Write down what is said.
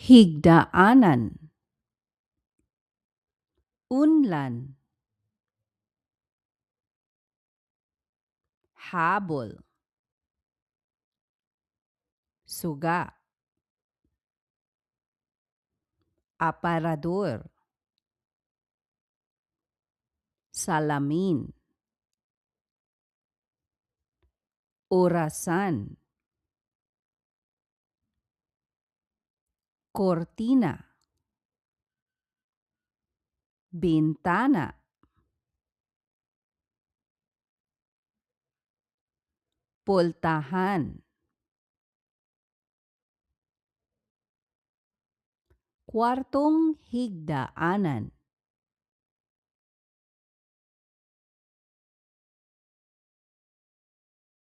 higdaanan, unlan, habol, suga, aparador, salamin, orasan, cortina, bintana, pultahan, kwartong higdaanan,